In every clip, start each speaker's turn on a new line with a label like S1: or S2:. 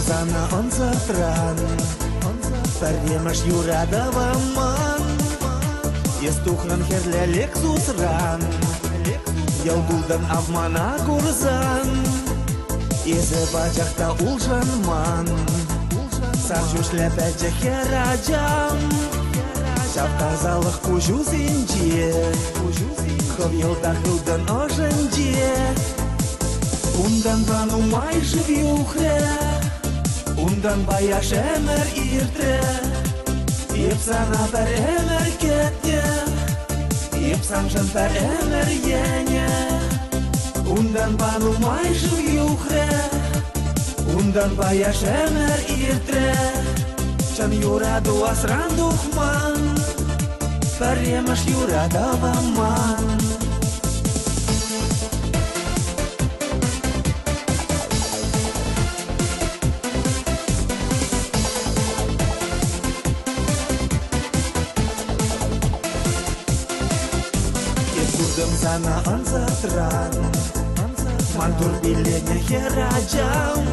S1: Sana onzatran Pariemas juradava man Естухан херлелек сусран Ялдулдан авмана курзан Изе бачахта улжан ман Саржуш лепеджа хераджам Шаптазалық кужу зинже Хов елдах юлдан оженже Ундан бану май живюхре Ундан баяш эмер иртре Епсана пер эмер кетне Епсанжан пер эмер ене Ундан бану май живюхре Ундан баяш эмер иртре Чан юраду асран духман Паремаш юрадава ман Sana anzatran Mantur bilenye herajam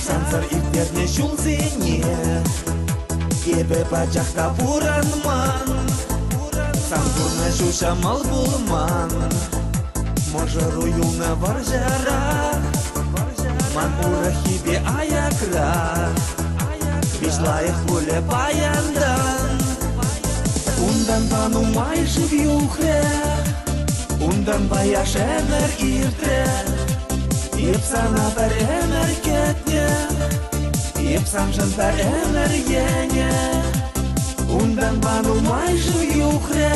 S1: Sansar irterne shulzinye Ebe bajahta puran man Santurna shusha malbulman Можару юна варжара Man urahibe ayakra Бишлаях хуле паяндан Undan panu mai живюхре Undan баяш эмер иртре Епсана пер эмер кетне Епсанжан пер эмер ене Undan пану май живюхре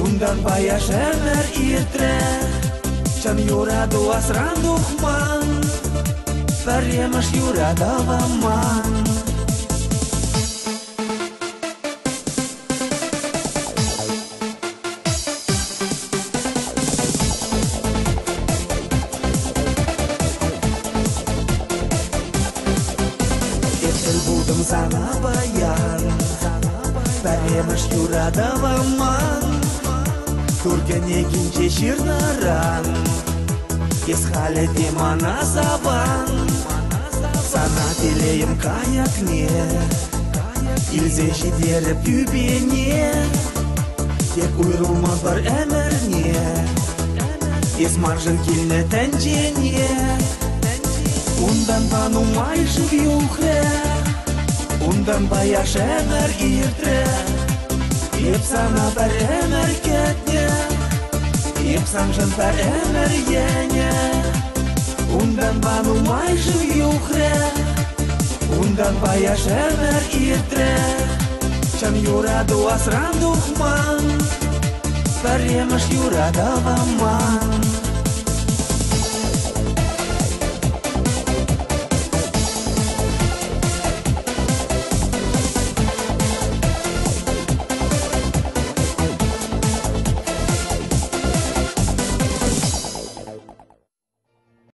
S1: Undan баяш эмер иртре Чан юраду асран духман Паремаш юрадава ман Будем sana bayan Паремаш юрадава ман Тургене гинче ширнаран Кесхале демана забан Sana dileyim kayakне Ilze жидері пюбене Тек уйрылма бар әмірне Есмаржын келіне тәнжене Ундан пану май живюхре Undan баяш эмер иртре Епсана пер эмер кетне Епсанжан пер эмер ене Undan бану май живюхре Undan баяш эмер иртре Чан юраду асран духман Паремаш юрадава ман